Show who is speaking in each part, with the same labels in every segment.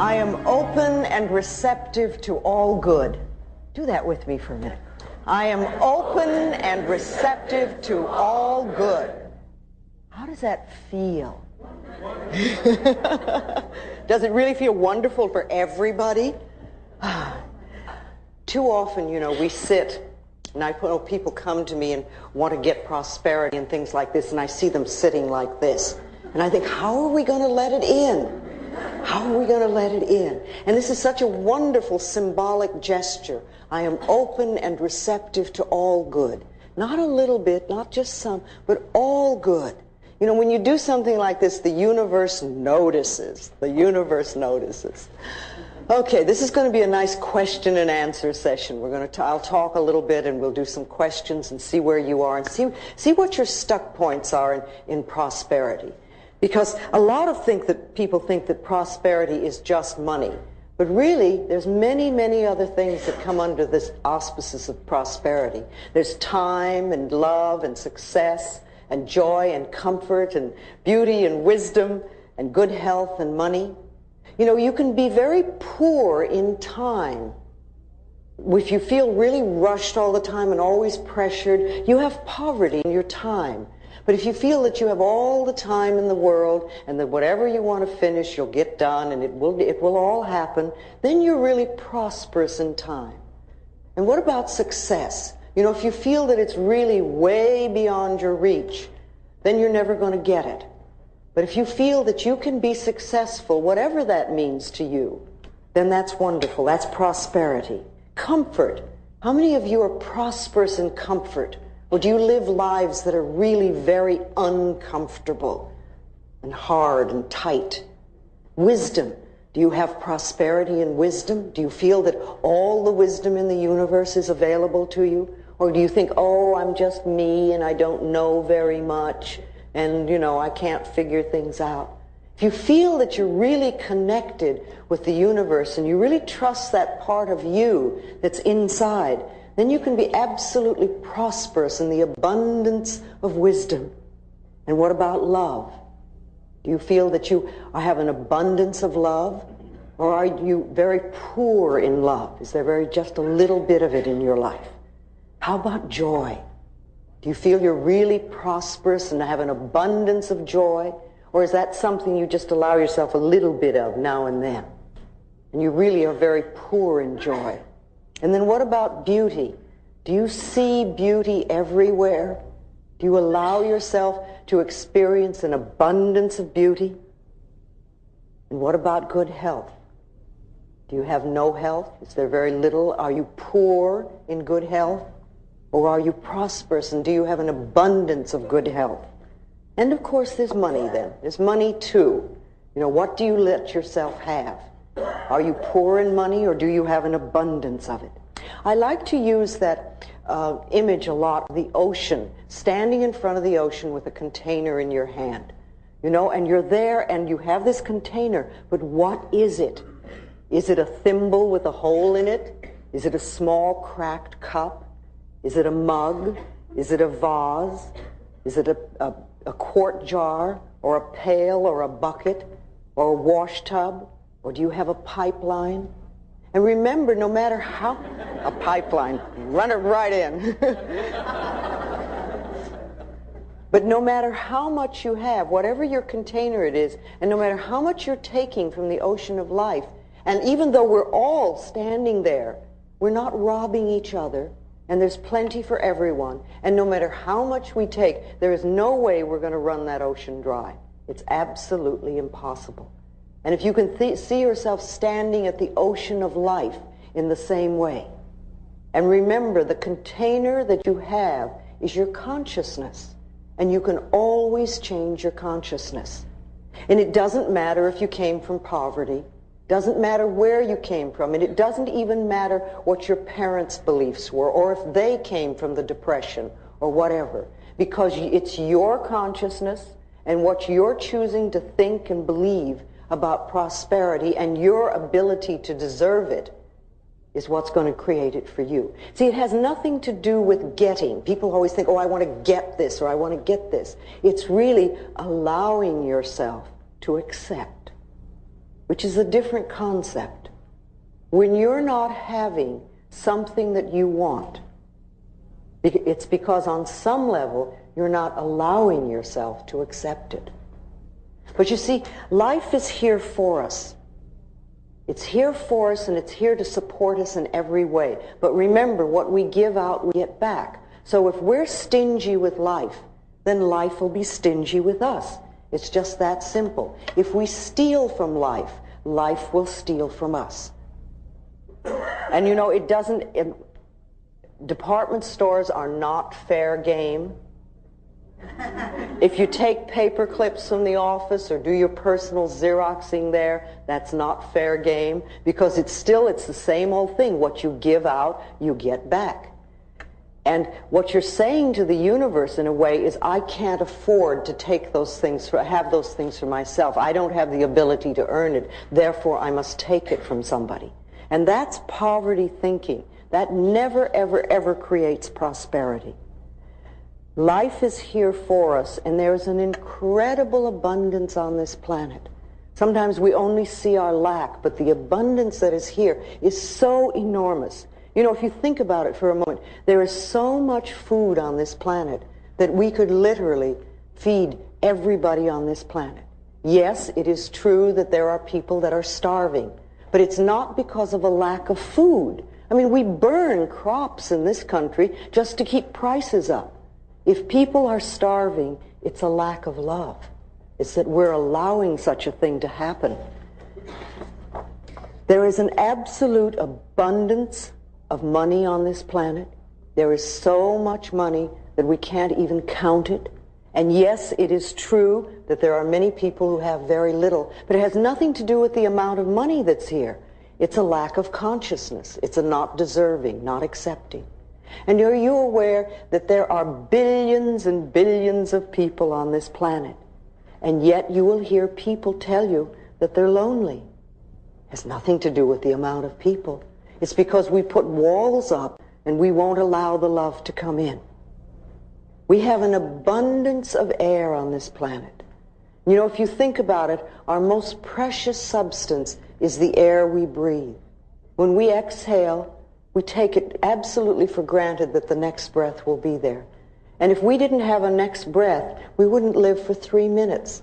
Speaker 1: I am open and receptive to all good. Do that with me for a minute. I am open and receptive to all good. How does that feel? Does it really feel wonderful for everybody? Too often, we sit, and I know people come to me and want to get prosperity and things like this, and I see them sitting like this. And I think, how are we going to let it in? How are we going to let it in? And this is such a wonderful symbolic gesture. I am open and receptive to all good. Not a little bit, not just some, but all good. When you do something like this, the universe notices. The universe notices. Okay, this is going to be a nice question and answer session. I'll talk a little bit, and we'll do some questions and see where you are and see what your stuck points are in prosperity. Because a lot of people think that prosperity is just money. But really, there's many, many other things that come under this auspices of prosperity. There's time and love and success and joy and comfort and beauty and wisdom and good health and money. You can be very poor in time. If you feel really rushed all the time and always pressured, you have poverty in your time. But if you feel that you have all the time in the world and that whatever you want to finish, you'll get done and it will all happen, then you're really prosperous in time. And what about success? If you feel that it's really way beyond your reach, then you're never going to get it. But if you feel that you can be successful, whatever that means to you, then that's wonderful. That's prosperity. Comfort. How many of you are prosperous in comfort? Or do you live lives that are really very uncomfortable and hard and tight? Wisdom. Do you have prosperity in wisdom? Do you feel that all the wisdom in the universe is available to you? Or do you think, oh, I'm just me and I don't know very much and, I can't figure things out? If you feel that you're really connected with the universe and you really trust that part of you that's inside, then you can be absolutely prosperous in the abundance of wisdom. And what about love? Do you feel that you have an abundance of love? Or are you very poor in love? Is there just a little bit of it in your life? How about joy? Do you feel you're really prosperous and have an abundance of joy? Or is that something you just allow yourself a little bit of now and then? And you really are very poor in joy. And then what about beauty? Do you see beauty everywhere? Do you allow yourself to experience an abundance of beauty? And what about good health? Do you have no health? Is there very little? Are you poor in good health? Or are you prosperous and do you have an abundance of good health? And of course there's money then. There's money too. What do you let yourself have? Are you poor in money or do you have an abundance of it? I like to use that image a lot, the ocean, standing in front of the ocean with a container in your hand. And you're there and you have this container, but what is it? Is it a thimble with a hole in it? Is it a small cracked cup? Is it a mug? Is it a vase? Is it a quart jar or a pail or a bucket or a wash tub? Or do you have a pipeline? And remember, no matter how... A pipeline. Run it right in. But no matter how much you have, whatever your container it is, and no matter how much you're taking from the ocean of life, and even though we're all standing there, we're not robbing each other, and there's plenty for everyone, and no matter how much we take, there is no way we're going to run that ocean dry. It's absolutely impossible. And if you can see yourself standing at the ocean of life in the same way, and remember the container that you have is your consciousness, and you can always change your consciousness. And it doesn't matter if you came from poverty, doesn't matter where you came from, and it doesn't even matter what your parents' beliefs were, or if they came from the Depression, or whatever, because it's your consciousness and what you're choosing to think and believe about prosperity and your ability to deserve it is what's going to create it for you. See, it has nothing to do with getting. People always think, oh, I want to get this or I want to get this. It's really allowing yourself to accept. which is a different concept. When you're not having something that you want, it's because on some level you're not allowing yourself to accept it. But you see, life is here for us. It's here for us, and it's here to support us in every way. But remember, what we give out, we get back. So if we're stingy with life, then life will be stingy with us. It's just that simple. If we steal from life, life will steal from us. And you know, department stores are not fair game. If you take paper clips from the office or do your personal Xeroxing there, that's not fair game, because it's the same old thing. What you give out, you get back. And what you're saying to the universe in a way is, I can't afford to take those things, have those things for myself. I don't have the ability to earn it. Therefore, I must take it from somebody. And that's poverty thinking. That never, ever, ever creates prosperity. Life is here for us, and there's an incredible abundance on this planet. Sometimes we only see our lack, but the abundance that is here is so enormous. You know, if you think about it for a moment, there is so much food on this planet that we could literally feed everybody on this planet. Yes, it is true that there are people that are starving, but it's not because of a lack of food. I mean, we burn crops in this country just to keep prices up. If people are starving, it's a lack of love. It's that we're allowing such a thing to happen. There is an absolute abundance of money on this planet. There is so much money that we can't even count it. And yes, it is true that there are many people who have very little, but it has nothing to do with the amount of money that's here. It's a lack of consciousness. It's a not deserving, not accepting. And are you aware that there are billions and billions of people on this planet, and yet you will hear people tell you that they're lonely? It has nothing to do with the amount of people. It's because we put walls up and we won't allow the love to come in. We have an abundance of air on this planet. You know, if you think about it, our most precious substance is the air we breathe. When we exhale, we take it absolutely for granted that the next breath will be there. And if we didn't have a next breath, we wouldn't live for 3 minutes.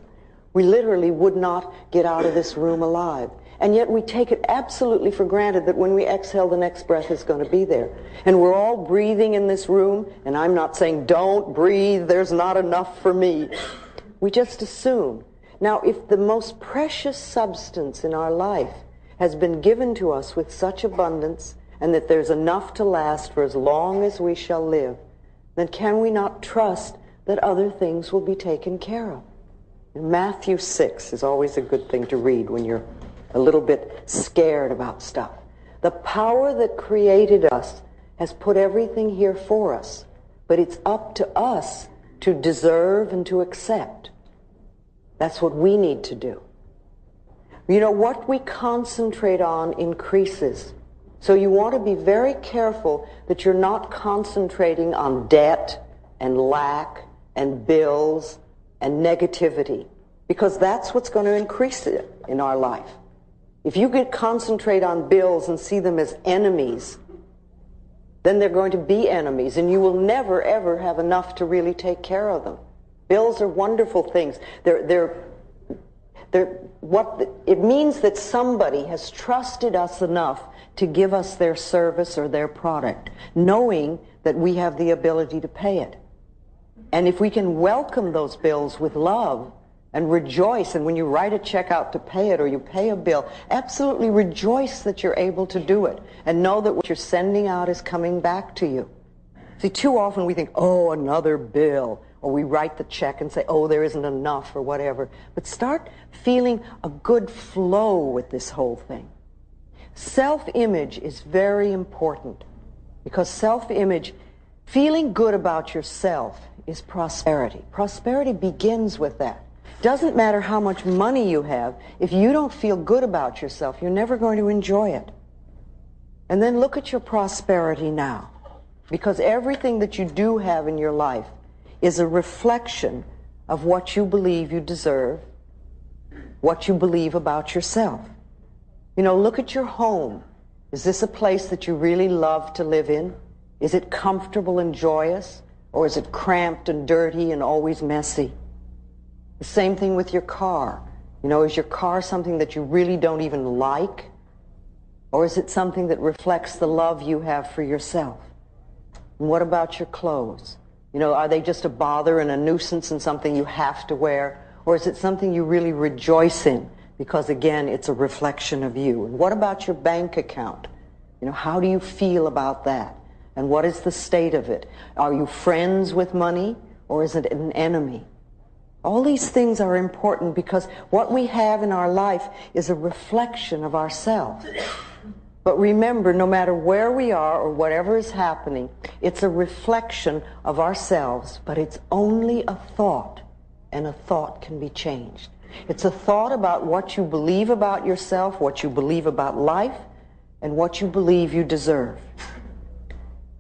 Speaker 1: We literally would not get out of this room alive. And yet we take it absolutely for granted that when we exhale, the next breath is going to be there. And we're all breathing in this room, and I'm not saying don't breathe, there's not enough for me. We just assume. Now, if the most precious substance in our life has been given to us with such abundance, and that there's enough to last for as long as we shall live, then can we not trust that other things will be taken care of? And Matthew 6 is always a good thing to read when you're a little bit scared about stuff. The power that created us has put everything here for us, but it's up to us to deserve and to accept. That's what we need to do. You know, what we concentrate on increases. So you want to be very careful that you're not concentrating on debt and lack and bills and negativity, because that's what's going to increase it in our life. If you concentrate on bills and see them as enemies, then they're going to be enemies, and you will never, ever have enough to really take care of them. Bills are wonderful things. It means that somebody has trusted us enough to give us their service or their product, knowing that we have the ability to pay it. And if we can welcome those bills with love and rejoice, and when you write a check out to pay it or you pay a bill, absolutely rejoice that you're able to do it and know that what you're sending out is coming back to you. See, too often we think, oh, another bill, or we write the check and say, oh, there isn't enough or whatever. But start feeling a good flow with this whole thing. Self-image is very important, because self-image, feeling good about yourself, is prosperity. Prosperity begins with that. Doesn't matter how much money you have, if you don't feel good about yourself, you're never going to enjoy it. And then look at your prosperity now, because everything that you do have in your life is a reflection of what you believe you deserve, what you believe about yourself. You know, look at your home. Is this a place that you really love to live in? Is it comfortable and joyous? Or is it cramped and dirty and always messy? The same thing with your car. You know, is your car something that you really don't even like? Or is it something that reflects the love you have for yourself? And what about your clothes? You know, are they just a bother and a nuisance and something you have to wear? Or is it something you really rejoice in? Because again, it's a reflection of you. And what about your bank account? You know, how do you feel about that? And what is the state of it? Are you friends with money, or is it an enemy? All these things are important because what we have in our life is a reflection of ourselves. But remember, no matter where we are or whatever is happening, it's a reflection of ourselves, but it's only a thought, and a thought can be changed. It's a thought about what you believe about yourself, what you believe about life, and what you believe you deserve.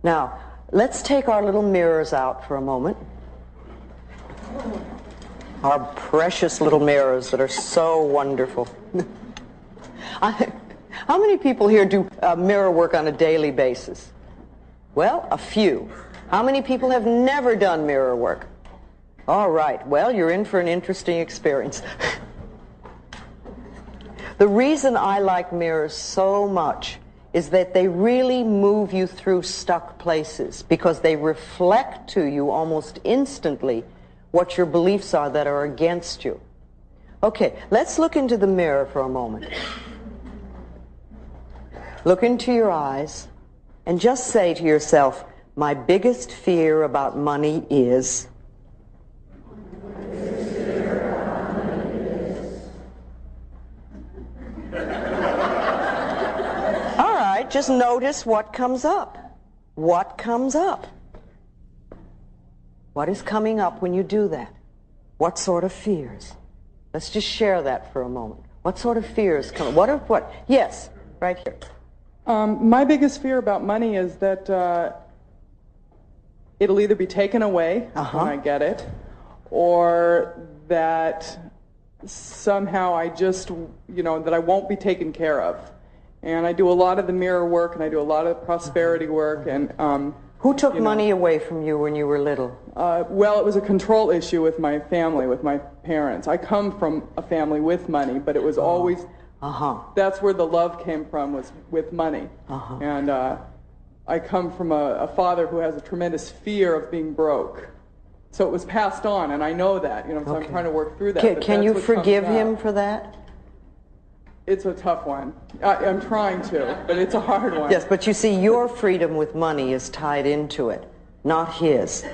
Speaker 1: Now, let's take our little mirrors out for a moment. Our precious little mirrors that are so wonderful. How many people here do mirror work on a daily basis? Well, a few. How many people have never done mirror work? All right, well, you're in for an interesting experience. The reason I like mirrors so much is that they really move you through stuck places because they reflect to you almost instantly what your beliefs are that are against you. Okay, let's look into the mirror for a moment. Look into your eyes and just say to yourself, my biggest fear about money is... Just notice what comes up. What comes up? What is coming up when you do that? What sort of fears? Let's just share that for a moment. What sort of fears come? What? Yes, right here.
Speaker 2: My biggest fear about money is that it'll either be taken away when I get it, or that somehow I just, that I won't be taken care of. And I do a lot of the mirror work, and I do a lot of prosperity work. And
Speaker 1: who took money away from you when you were little?
Speaker 2: Well, it was a control issue with my family, with my parents. I come from a family with money, but it was always that's where the love came from, was with money. And I come from a father who has a tremendous fear of being broke. So it was passed on, and I know that. So I'm trying to work through that.
Speaker 1: Can you forgive him for that?
Speaker 2: It's a tough one. I'm trying to, but it's a hard one.
Speaker 1: Yes, but you see, your freedom with money is tied into it, not his.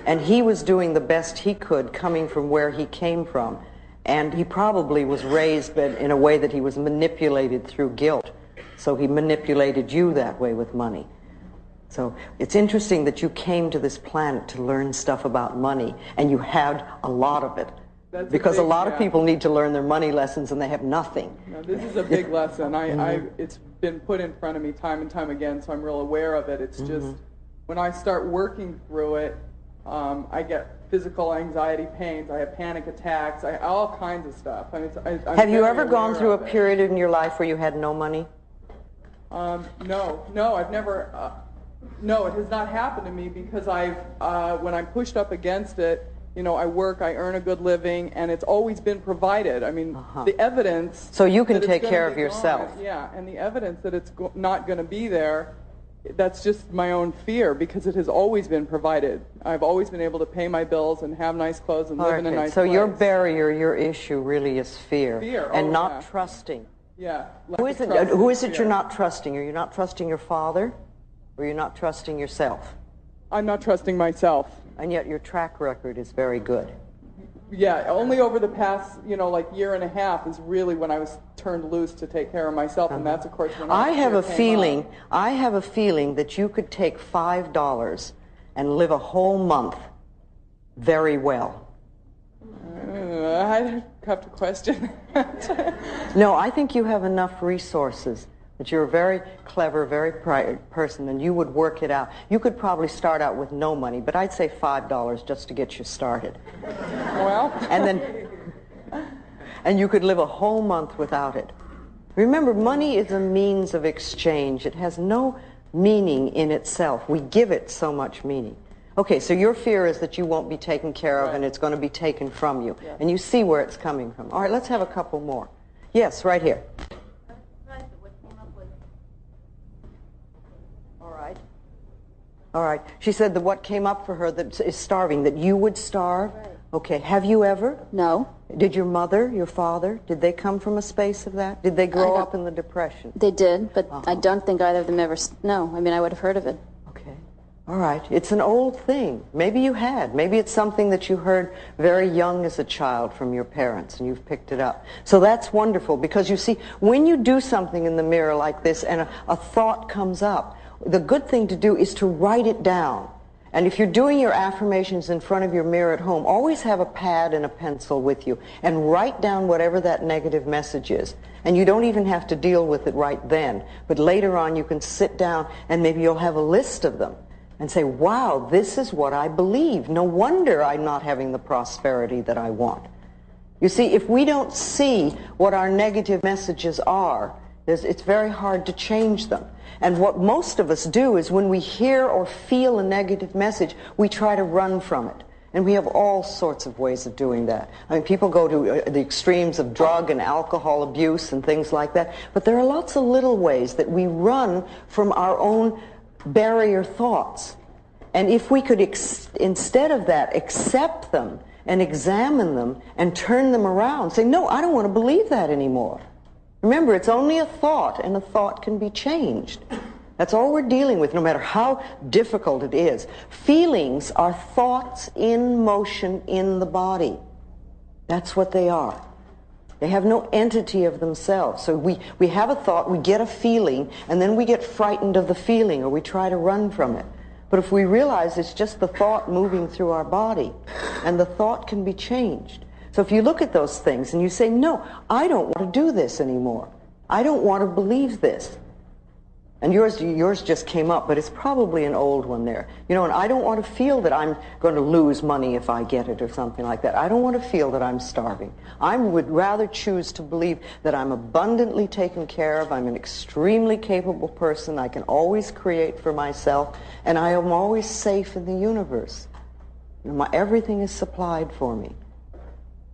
Speaker 1: And he was doing the best he could coming from where he came from. And he probably was raised in a way that he was manipulated through guilt. So he manipulated you that way with money. So it's interesting that you came to this planet to learn stuff about money, and you had a lot of it. Because a lot of people need to learn their money lessons and they have nothing.
Speaker 2: No, this is a big lesson. It's been put in front of me time and time again, so I'm real aware of it. It's just when I start working through it, I get physical anxiety pains, I have panic attacks, all kinds of stuff.
Speaker 1: Have you ever gone through a period in your life where you had no money?
Speaker 2: No, I've never. No, it has not happened to me because when I'm pushed up against it, I work, I earn a good living, and it's always been provided. I mean, the evidence...
Speaker 1: So you can take care of yourself.
Speaker 2: And the evidence that it's not going to be there, that's just my own fear, because it has always been provided. I've always been able to pay my bills and have nice clothes and live in a nice place.
Speaker 1: So your barrier, your issue really is fear. And not trusting.
Speaker 2: Yeah.
Speaker 1: Who is it you're not trusting? Are you not trusting your father, or you're not trusting yourself?
Speaker 2: I'm not trusting myself.
Speaker 1: And yet your track record is very good.
Speaker 2: Yeah, only over the past, year and a half is really when I was turned loose to take care of myself, and that's, of course, when I have a
Speaker 1: feeling that you could take $5 and live a whole month very well.
Speaker 2: I have to question that.
Speaker 1: No, I think you have enough resources. That you're a very clever, very bright person, and you would work it out. You could probably start out with no money, but I'd say $5 just to get you started.
Speaker 2: Well,
Speaker 1: and you could live a whole month without it. Remember, money is a means of exchange. It has no meaning in itself. We give it so much meaning. Okay, so your fear is that you won't be taken care of, and it's going to be taken from you. Yeah. And you see where it's coming from. All right, let's have a couple more. Yes, right here. All right. She said that what came up for her that is starving, that you would starve. Right. Okay. Have you ever?
Speaker 3: No.
Speaker 1: Did your mother, your father, did they come from a space of that? Did they grow up in the Depression?
Speaker 3: They did, but I don't think either of them ever, no. I mean, I would have heard of it.
Speaker 1: Okay. All right. It's an old thing. Maybe you had. Maybe it's something that you heard very young as a child from your parents, and you've picked it up. So that's wonderful, because you see, when you do something in the mirror like this and a thought comes up, the good thing to do is to write it down. And if you're doing your affirmations in front of your mirror at home, always have a pad and a pencil with you and write down whatever that negative message is. And you don't even have to deal with it right then. But later on you can sit down and maybe you'll have a list of them and say, wow, this is what I believe. No wonder I'm not having the prosperity that I want. You see, if we don't see what our negative messages are, it's very hard to change them. And what most of us do is when we hear or feel a negative message, we try to run from it. And we have all sorts of ways of doing that. I mean, people go to the extremes of drug and alcohol abuse and things like that. But there are lots of little ways that we run from our own barrier thoughts. And if we could, instead of that, accept them and examine them and turn them around, say, no, I don't want to believe that anymore. Remember, it's only a thought, and a thought can be changed. That's all we're dealing with, no matter how difficult it is. Feelings are thoughts in motion in the body. That's what they are. They have no entity of themselves. So we have a thought, we get a feeling, and then we get frightened of the feeling, or we try to run from it. But if we realize it's just the thought moving through our body, and the thought can be changed. So if you look at those things and you say, no, I don't want to do this anymore. I don't want to believe this. And yours just came up, but it's probably an old one there. You know, and I don't want to feel that I'm going to lose money if I get it or something like that. I don't want to feel that I'm starving. I would rather choose to believe that I'm abundantly taken care of. I'm an extremely capable person. I can always create for myself. And I am always safe in the universe. You know, everything is supplied for me.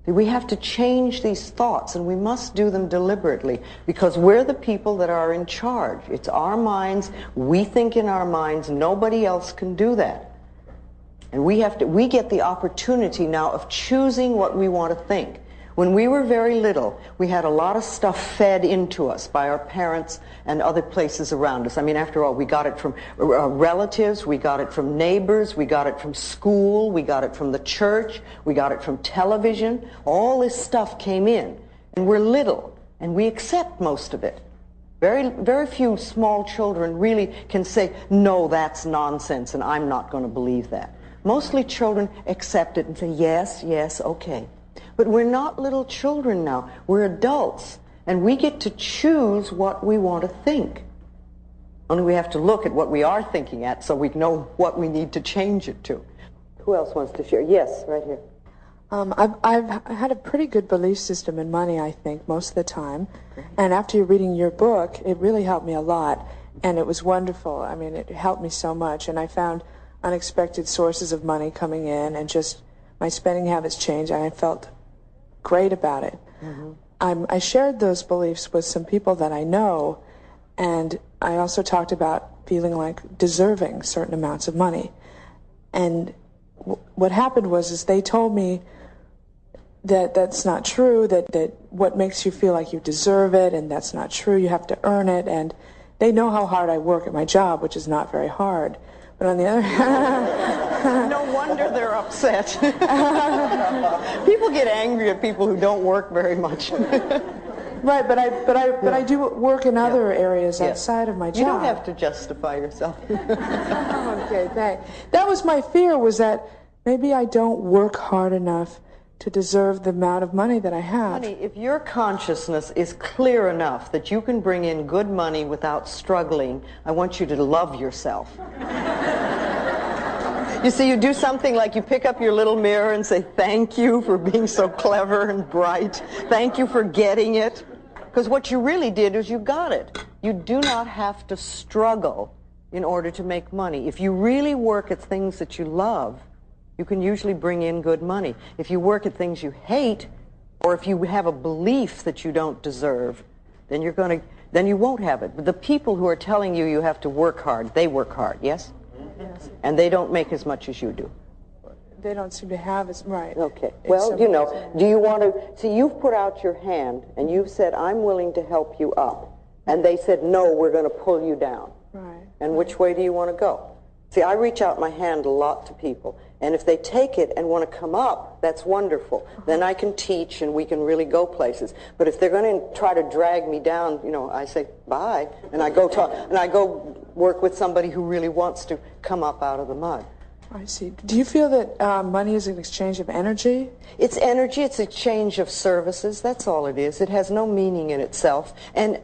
Speaker 1: We have to change these thoughts, and we must do them deliberately, because we're the people that are in charge. It's our minds. We think in our minds. Nobody else can do that. And we get the opportunity now of choosing what we want to think. When we were very little, we had a lot of stuff fed into us by our parents and other places around us. I mean, after all, we got it from relatives, we got it from neighbors, we got it from school, we got it from the church, we got it from television. All this stuff came in. And we're little, and we accept most of it. Very, very few small children really can say, no, that's nonsense, and I'm not going to believe that. Mostly children accept it and say, yes, yes, okay. But we're not little children now. We're adults. And we get to choose what we want to think. Only we have to look at what we are thinking at so we know what we need to change it to. Who else wants to share? Yes, right here.
Speaker 4: I've had a pretty good belief system in money, I think, most of the time. And after reading your book, it really helped me a lot. And it was wonderful. I mean, it helped me so much. And I found unexpected sources of money coming in, and just my spending habits changed, and I felt great about it. Mm-hmm. I shared those beliefs with some people that I know, and I also talked about feeling like deserving certain amounts of money. And what happened was they told me that that's not true, that what makes you feel like you deserve it, and that's not true, you have to earn it. And they know how hard I work at my job, which is not very hard. But on the other hand...
Speaker 1: No wonder they're upset. People get angry at people who don't work very much.
Speaker 4: Right, but I do work in other areas outside of my job.
Speaker 1: You don't have to justify yourself.
Speaker 4: Okay, thanks. That was my fear, was that maybe I don't work hard enough to deserve the amount of money that I have.
Speaker 1: Honey, if your consciousness is clear enough that you can bring in good money without struggling, I want you to love yourself. You see, you do something like you pick up your little mirror and say, thank you for being so clever and bright. Thank you for getting it. Because what you really did is you got it. You do not have to struggle in order to make money. If you really work at things that you love, you can usually bring in good money. If you work at things you hate, or if you have a belief that you don't deserve, then you won't have it. But the people who are telling you you have to work hard, they work hard, yes?
Speaker 4: Yes.
Speaker 1: And they don't make as much as you do.
Speaker 4: They don't seem to have as, right.
Speaker 1: Okay. Well, you know, do you want to, see, you've put out your hand and you've said, I'm willing to help you up. And they said, no, we're going to pull you down.
Speaker 4: Right.
Speaker 1: And which way do you want to go? See, I reach out my hand a lot to people. And if they take it and want to come up, that's wonderful. Then I can teach and we can really go places. But if they're going to try to drag me down, you know, I say, bye. And I go talk, and I go work with somebody who really wants to come up out of the mud.
Speaker 4: I see. Do you feel that money is an exchange of energy?
Speaker 1: It's energy. It's an exchange of services. That's all it is. It has no meaning in itself. And,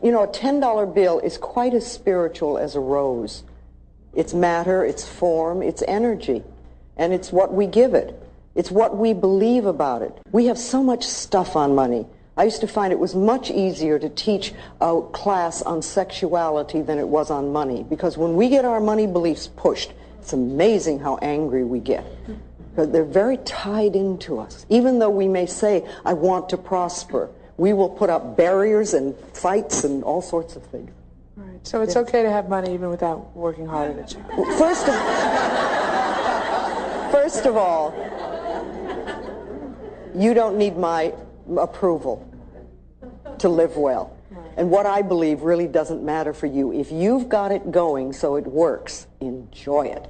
Speaker 1: you know, a $10 bill is quite as spiritual as a rose. It's matter, it's form, it's energy. And it's what we give it. It's what we believe about it. We have so much stuff on money. I used to find it was much easier to teach a class on sexuality than it was on money. Because when we get our money beliefs pushed, it's amazing how angry we get. Because they're very tied into us. Even though we may say, I want to prosper, we will put up barriers and fights and all sorts of things.
Speaker 4: Right. So it's okay to have money even without working hard at it.
Speaker 1: First of all, you don't need my approval to live well. And what I believe really doesn't matter for you. If you've got it going so it works, enjoy it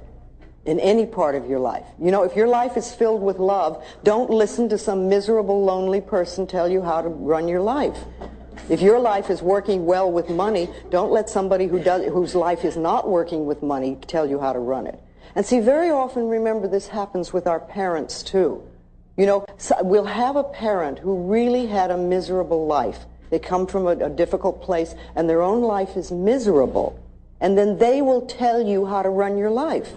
Speaker 1: in any part of your life. You know, if your life is filled with love, don't listen to some miserable, lonely person tell you how to run your life. If your life is working well with money, don't let somebody whose life is not working with money tell you how to run it. And see, very often, remember, this happens with our parents, too. You know, we'll have a parent who really had a miserable life. They come from a difficult place, and their own life is miserable. And then they will tell you how to run your life.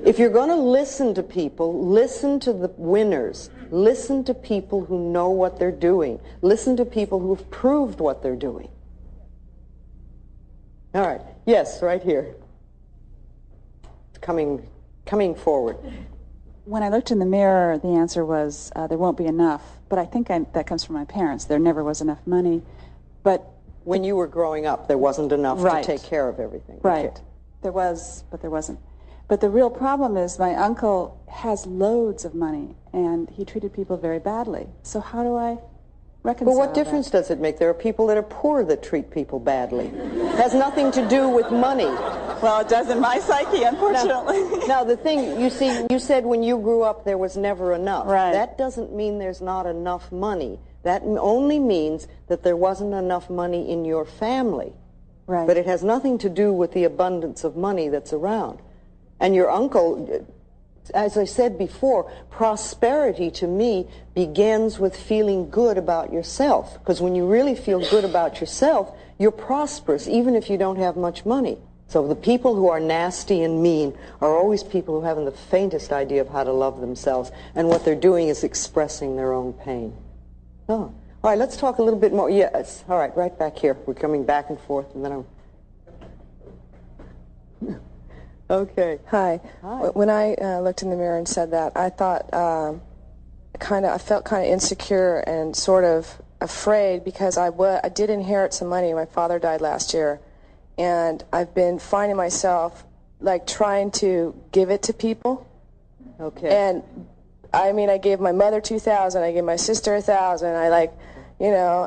Speaker 1: If you're going to listen to people, listen to the winners. Listen to people who know what they're doing. Listen to people who've proved what they're doing. All right. Yes, right here. Coming forward.
Speaker 5: When I looked in the mirror, the answer was, there won't be enough. But I think that comes from my parents. There never was enough money. But
Speaker 1: when you were growing up, there wasn't enough to take care of everything.
Speaker 5: Right.
Speaker 1: Okay.
Speaker 5: There was, but there wasn't. But the real problem is my uncle has loads of money, and he treated people very badly. So how do I reconcile
Speaker 1: Well, what difference does it make? There are people that are poor that treat people badly. It has nothing to do with money.
Speaker 5: Well, it does in my psyche, unfortunately.
Speaker 1: Now, the thing, you see, you said when you grew up there was never enough.
Speaker 5: Right.
Speaker 1: That doesn't mean there's not enough money. That only means that there wasn't enough money in your family.
Speaker 5: Right.
Speaker 1: But it has nothing to do with the abundance of money that's around. And your uncle, as I said before, prosperity to me begins with feeling good about yourself. Because when you really feel good about yourself, you're prosperous, even if you don't have much money. So the people who are nasty and mean are always people who haven't the faintest idea of how to love themselves. And what they're doing is expressing their own pain. Oh. All right, let's talk a little bit more. Yes. All right, right back here. We're coming back and forth, and then I'm... Okay.
Speaker 6: Hi.
Speaker 1: Hi.
Speaker 6: When I looked in the mirror and said that, I thought I felt kind of insecure and sort of afraid because I did inherit some money. My father died last year, and I've been finding myself like trying to give it to people.
Speaker 1: Okay.
Speaker 6: And I mean, I gave my mother $2,000. I gave my sister $1,000. I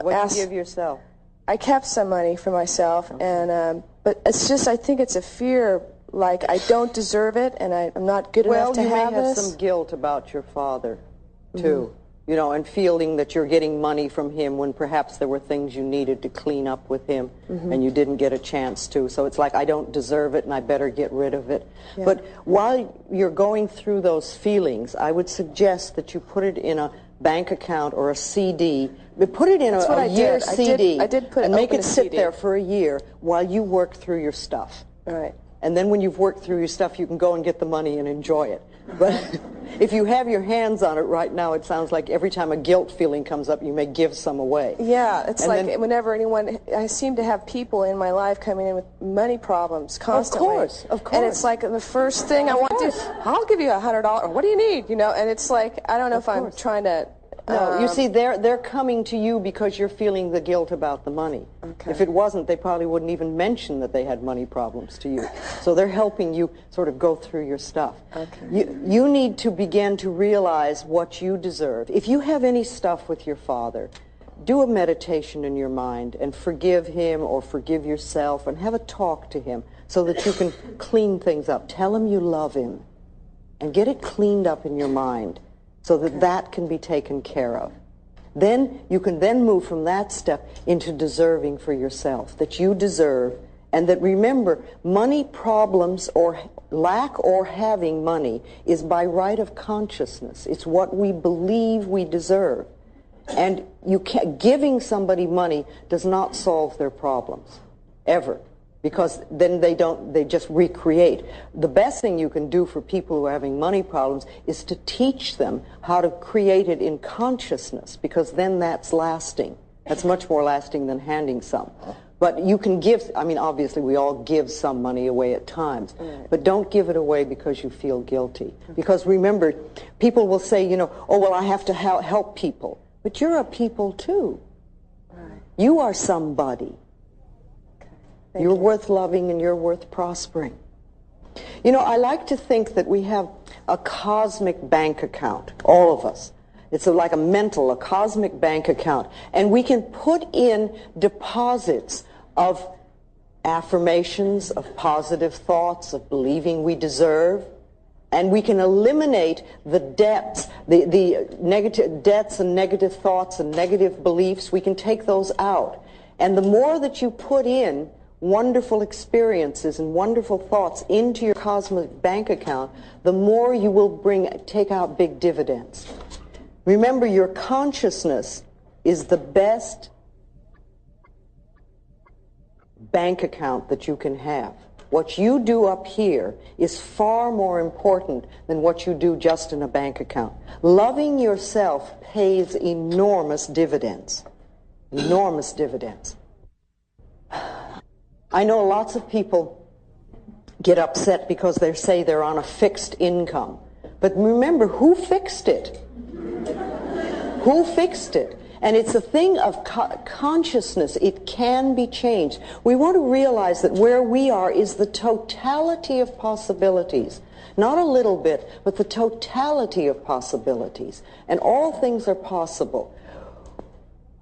Speaker 1: What
Speaker 6: asked.
Speaker 1: did you give yourself?
Speaker 6: I kept some money for myself, and but it's just I think it's a fear. Like I don't deserve it, and I'm not good enough to have this.
Speaker 1: Well, you may have some guilt about your father, too. You know, and feeling that you're getting money from him when perhaps there were things you needed to clean up with him, and you didn't get a chance to. So it's like, I don't deserve it, and I better get rid of it.
Speaker 6: Yeah.
Speaker 1: But while you're going through those feelings, I would suggest that you put it in a bank account or a CD. But put it in a year CD.
Speaker 6: I did put it
Speaker 1: and make
Speaker 6: open
Speaker 1: it
Speaker 6: a
Speaker 1: sit
Speaker 6: CD.
Speaker 1: there for a year while you work through your stuff.
Speaker 6: All right.
Speaker 1: And then when you've worked through your stuff, you can go and get the money and enjoy it. But if you have your hands on it right now, it sounds like every time a guilt feeling comes up, you may give some away.
Speaker 6: Yeah, it's
Speaker 1: and
Speaker 6: like
Speaker 1: then,
Speaker 6: whenever I seem to have people in my life coming in with money problems constantly.
Speaker 1: Of course.
Speaker 6: And it's like the first thing I want to do, I'll give you $100. What do you need? And it's like, I don't know if I'm trying to...
Speaker 1: No, you see, they're coming to you because you're feeling the guilt about the money.
Speaker 6: Okay.
Speaker 1: If it wasn't, they probably wouldn't even mention that they had money problems to you. So they're helping you sort of go through your stuff.
Speaker 6: Okay.
Speaker 1: You need to begin to realize what you deserve. If you have any stuff with your father, do a meditation in your mind and forgive him or forgive yourself and have a talk to him so that you can clean things up. Tell him you love him and get it cleaned up in your mind, so that that can be taken care of. Then you can then move from that step into deserving for yourself, that you deserve, and that remember, money problems or lack or having money is by right of consciousness. It's what we believe we deserve. And giving somebody money does not solve their problems, ever. Because then they just recreate. The best thing you can do for people who are having money problems is to teach them how to create it in consciousness, because then that's lasting. That's much more lasting than handing some. But you can give, obviously we all give some money away at times, but don't give it away because you feel guilty. Because remember, people will say, oh, well, I have to help people. But you're a people too. You are somebody. You're worth loving and you're worth prospering. I like to think that we have a cosmic bank account, all of us. It's like a cosmic bank account. And we can put in deposits of affirmations, of positive thoughts, of believing we deserve. And we can eliminate the debts, the negative debts and negative thoughts and negative beliefs. We can take those out. And the more that you put in wonderful experiences and wonderful thoughts into your cosmic bank account, the more you will take out big dividends. Remember, your consciousness is the best bank account that you can have. What you do up here is far more important than what you do just in a bank account. Loving yourself pays enormous dividends. Enormous dividends. I know lots of people get upset because they say they're on a fixed income. But remember, who fixed it? Who fixed it? And it's a thing of consciousness. It can be changed. We want to realize that where we are is the totality of possibilities. Not a little bit, but the totality of possibilities. And all things are possible.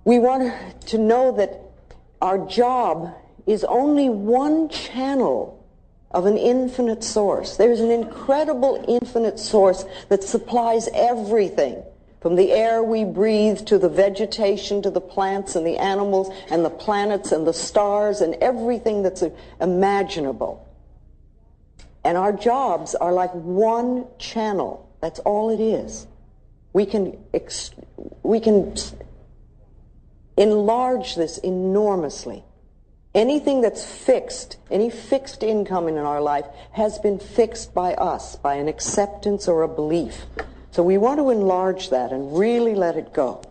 Speaker 1: We want to know that our job is only one channel of an infinite source. There's an incredible infinite source that supplies everything, from the air we breathe to the vegetation to the plants and the animals and the planets and the stars and everything that's imaginable. And our jobs are like one channel. That's all it is. We can enlarge this enormously. Anything that's fixed, any fixed income in our life has been fixed by us, by an acceptance or a belief. So we want to enlarge that and really let it go.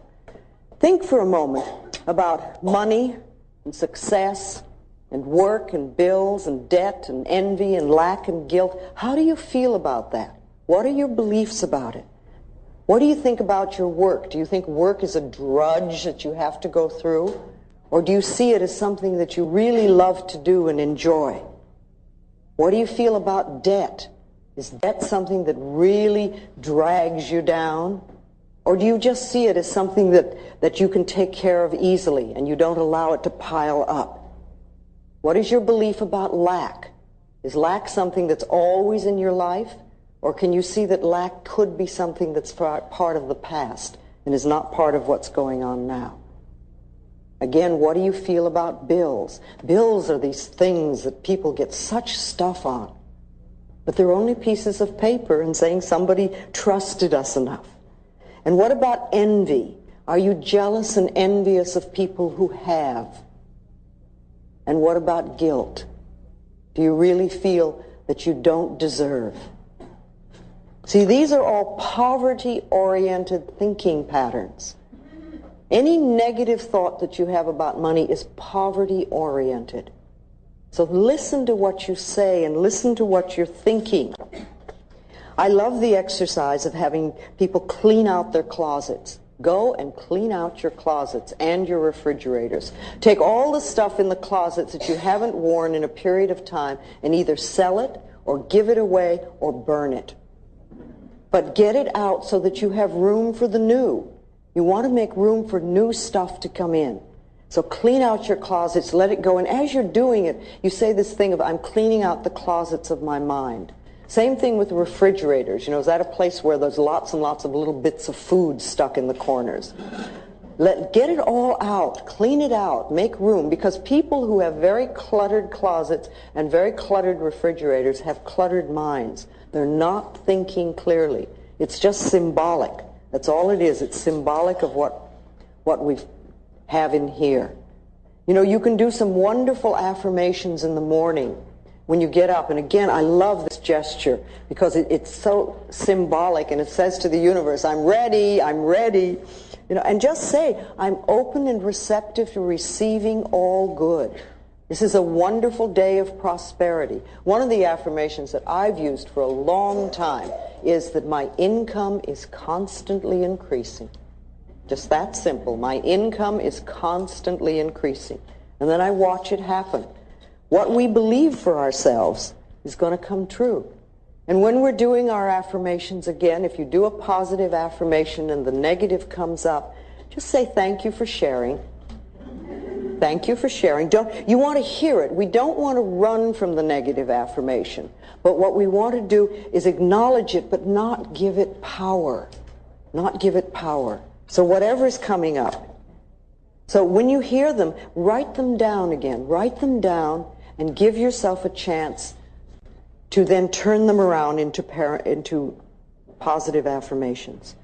Speaker 1: Think for a moment about money and success and work and bills and debt and envy and lack and guilt. How do you feel about that? What are your beliefs about it? What do you think about your work? Do you think work is a drudge that you have to go through? Or do you see it as something that you really love to do and enjoy? What do you feel about debt? Is debt something that really drags you down? Or do you just see it as something that you can take care of easily and you don't allow it to pile up? What is your belief about lack? Is lack something that's always in your life? Or can you see that lack could be something that's part of the past and is not part of what's going on now? Again, what do you feel about bills? Bills are these things that people get such stuff on. But they're only pieces of paper and saying somebody trusted us enough. And what about envy? Are you jealous and envious of people who have? And what about guilt? Do you really feel that you don't deserve? See, these are all poverty-oriented thinking patterns. Any negative thought that you have about money is poverty-oriented. So listen to what you say and listen to what you're thinking. I love the exercise of having people clean out their closets. Go and clean out your closets and your refrigerators. Take all the stuff in the closets that you haven't worn in a period of time and either sell it or give it away or burn it. But get it out so that you have room for the new. You want to make room for new stuff to come in. So clean out your closets, let it go. And as you're doing it, you say this thing of, I'm cleaning out the closets of my mind. Same thing with the refrigerators. You know, is that a place where there's lots and lots of little bits of food stuck in the corners? Get it all out. Clean it out. Make room. Because people who have very cluttered closets and very cluttered refrigerators have cluttered minds. They're not thinking clearly. It's just symbolic. That's all it is. It's symbolic of what we have in here. You know, you can do some wonderful affirmations in the morning when you get up. And again, I love this gesture because it's so symbolic, and it says to the universe, I'm ready, I'm ready. You know, and just say, I'm open and receptive to receiving all good. This is a wonderful day of prosperity. One of the affirmations that I've used for a long time is that my income is constantly increasing. Just that simple. My income is constantly increasing. And then I watch it happen. What we believe for ourselves is going to come true. And when we're doing our affirmations again, if you do a positive affirmation and the negative comes up, just say thank you for sharing. Thank you for sharing. You want to hear it. We don't want to run from the negative affirmation. But what we want to do is acknowledge it, but not give it power. Not give it power. So whatever is coming up. So when you hear them, write them down again. Write them down and give yourself a chance to then turn them around into positive affirmations.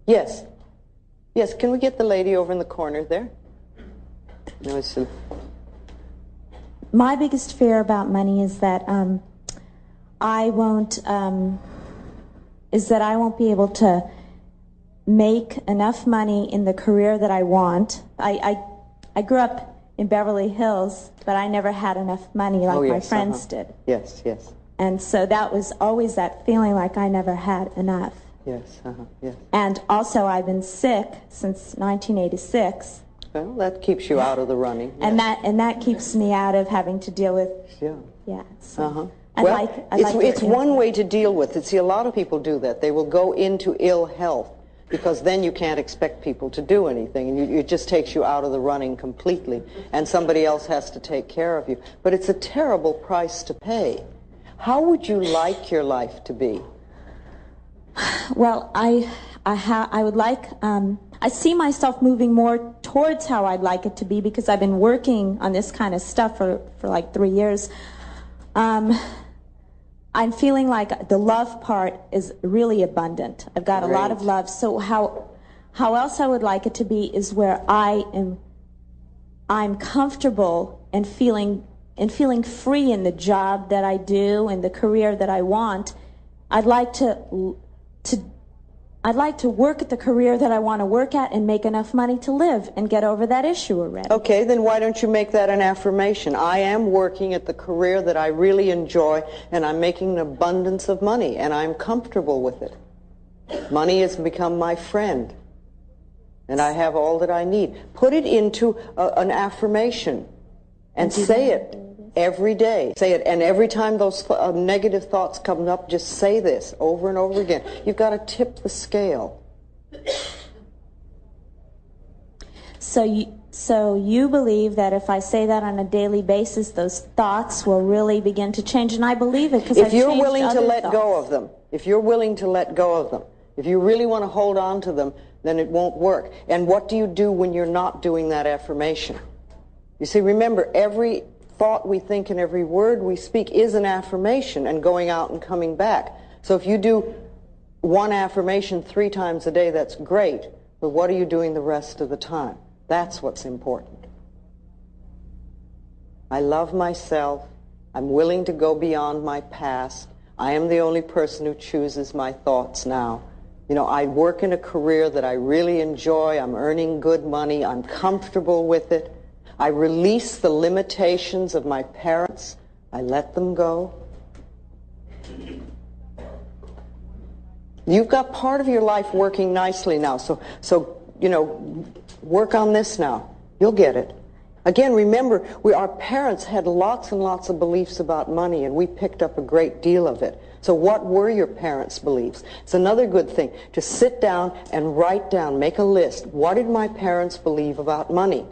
Speaker 1: Yes. Yes, can we get the lady over in the corner there? No,
Speaker 7: my biggest fear about money is that I won't be able to make enough money in the career that I want. I grew up in Beverly Hills, but I never had enough money like my friends did.
Speaker 1: Yes, yes.
Speaker 7: And so that was always that feeling like I never had enough.
Speaker 1: Yes, yes.
Speaker 7: And also I've been sick since 1986.
Speaker 1: Well, that keeps you out of the running.
Speaker 7: Yes. And that keeps me out of having to deal with. Yeah. So
Speaker 1: it's one way to deal with it. See, a lot of people do that. They will go into ill health because then you can't expect people to do anything, and it just takes you out of the running completely, and somebody else has to take care of you. But it's a terrible price to pay. How would you like your life to be?
Speaker 7: Well, I would like. I see myself moving more towards how I'd like it to be because I've been working on this kind of stuff for like 3 years. I'm feeling like the love part is really abundant. I've got a lot of love. So how else I would like it to be is where I'm comfortable and feeling free in the job that I do and the career that I want. I'd like to work at the career that I want to work at and make enough money to live and get over that issue already. Okay, then why don't you make that an affirmation? I am working at the career that I really enjoy, and I'm making an abundance of money, and I'm comfortable with it. Money has become my friend, and I have all that I need. Put it into an affirmation and say it. Every day. Say it, and every time those negative thoughts come up, just say this over and over again. You've got to tip the scale. So you believe that if I say that on a daily basis, those thoughts will really begin to change, and I believe it because if you're willing to let go of them, if you're willing to let go of them, if you really want to hold on to them, then it won't work. And what do you do when you're not doing that affirmation? You see, remember, every thought we think and every word we speak is an affirmation and going out and coming back. So if you do one affirmation 3 times a day, that's great. But what are you doing the rest of the time? That's what's important. I love myself.
Speaker 1: I'm willing to go beyond my past. I am the only person who chooses my thoughts now. You know, I work in a career that I really enjoy. I'm earning good money. I'm comfortable with it. I release the limitations of my parents. I let them go. You've got part of your life working nicely now. So you know, work on this now. You'll get it. Again, remember, our parents had lots and lots of beliefs about money, and we picked up a great deal of it. So what were your parents' beliefs? It's another good thing to sit down and write down, make a list. What did my parents believe about money?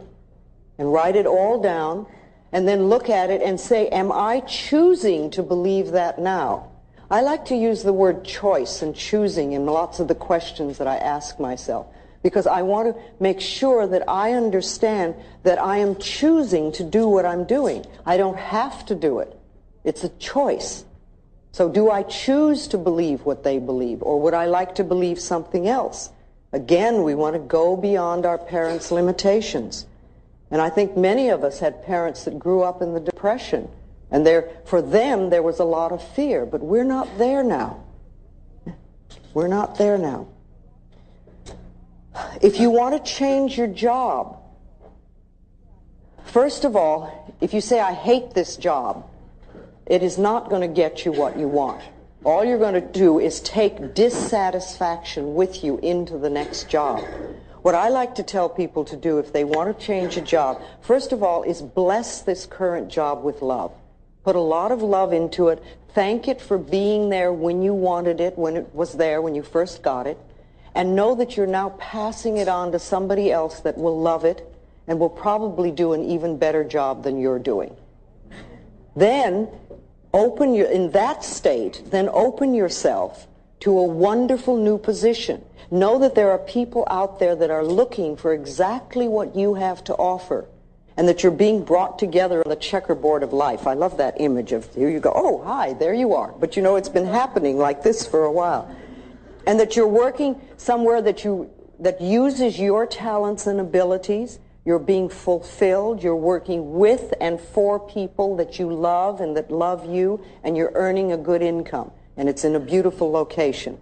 Speaker 1: And write it all down, and then look at it and say, am I choosing to believe that now? I like to use the word choice and choosing in lots of the questions that I ask myself, because I want to make sure that I understand that I am choosing to do what I'm doing. I don't have to do it. It's a choice. So do I choose to believe what they believe, or would I like to believe something else? Again, we want to go beyond our parents' limitations. And I think many of us had parents that grew up in the Depression, and for them there was a lot of fear, but we're not there now. We're not there now. If you want to change your job, first of all, if you say, I hate this job, it is not going to get you what you want. All you're going to do is take dissatisfaction with you into the next job. What I like to tell people to do if they want to change a job, first of all, is bless this current job with love. Put a lot of love into it. Thank it for being there when you wanted it, when it was there, when you first got it. And know that you're now passing it on to somebody else that will love it and will probably do an even better job than you're doing. Then, in that state, then open yourself to a wonderful new position. Know that there are people out there that are looking for exactly what you have to offer, and that you're being brought together on the checkerboard of life. I love that image of, here you go, oh, hi, there you are. But you know, it's been happening like this for a while. And that you're working somewhere that uses your talents and abilities. You're being fulfilled. You're working with and for people that you love and that love you, and you're earning a good income. And it's in a beautiful location.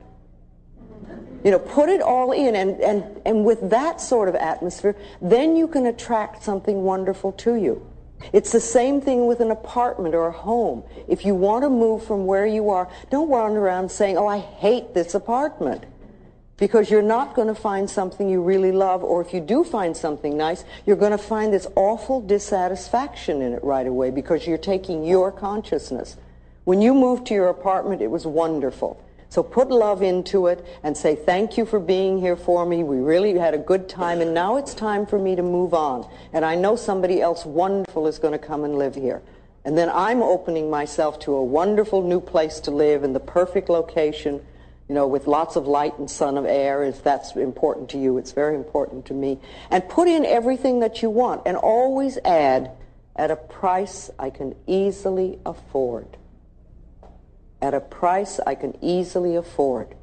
Speaker 1: You know, put it all in, and with that sort of atmosphere, then you can attract something wonderful to you. It's the same thing with an apartment or a home. If you want to move from where you are, don't run around saying, oh, I hate this apartment. Because you're not going to find something you really love, or if you do find something nice, you're going to find this awful dissatisfaction in it right away because you're taking your consciousness. When you moved to your apartment, it was wonderful. So put love into it and say, thank you for being here for me. We really had a good time, and now it's time for me to move on. And I know somebody else wonderful is going to come and live here. And then I'm opening myself to a wonderful new place to live in the perfect location, you know, with lots of light and sun and air. If that's important to you, it's very important to me. And put in everything that you want, and always add, at a price I can easily afford. At a price I can easily afford.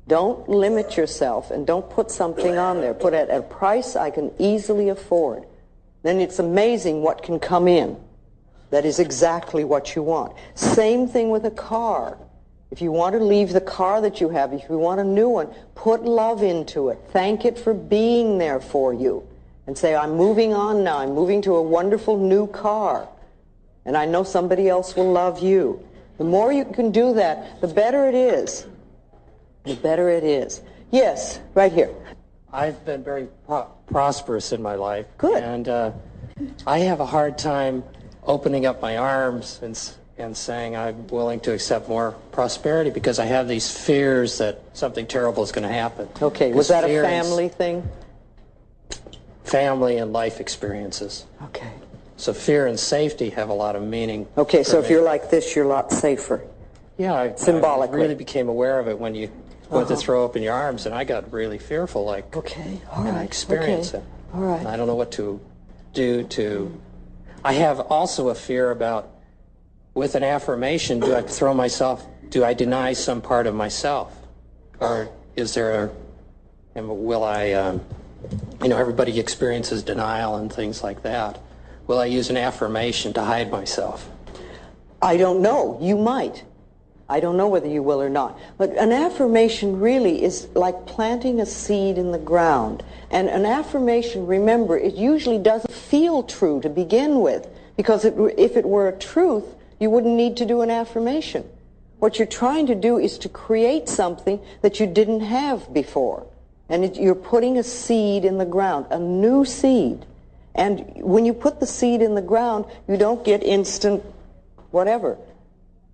Speaker 1: Don't limit yourself, and don't put something on there. Put it at a price I can easily afford. Then it's amazing what can come in. That is exactly what you want. Same thing with a car. If you want to leave the car that you have, if you want a new one, put love into it. Thank it for being there for you. And say, I'm moving on now. I'm moving to a wonderful new car. And I know somebody else will love you. The more you can do that, the better it is. The better it is. Yes, right here.
Speaker 8: I've been very prosperous in my life.
Speaker 1: Good.
Speaker 8: And I have a hard time opening up my arms and saying I'm willing to accept more prosperity because I have these fears that something terrible is going to happen.
Speaker 1: Okay, was that a family thing?
Speaker 8: Family and life experiences.
Speaker 1: Okay.
Speaker 8: So fear and safety have a lot of meaning.
Speaker 1: Okay, so if you're like this, you're a lot safer.
Speaker 8: Yeah,
Speaker 1: symbolically.
Speaker 8: I really became aware of it when you went to throw open your arms, and I got really fearful, like,
Speaker 1: okay, all right,
Speaker 8: I experienced it.
Speaker 1: All right.
Speaker 8: And I don't know what to do to... I have also a fear about, with an affirmation, do I deny some part of myself? Or is there will I, everybody experiences denial and things like that. Will I use an affirmation to hide myself?
Speaker 1: I don't know. You might. I don't know whether you will or not. But an affirmation really is like planting a seed in the ground. And an affirmation, remember, it usually doesn't feel true to begin with. Because if it were a truth, you wouldn't need to do an affirmation. What you're trying to do is to create something that you didn't have before. And you're putting a seed in the ground, a new seed. And when you put the seed in the ground, you don't get instant whatever.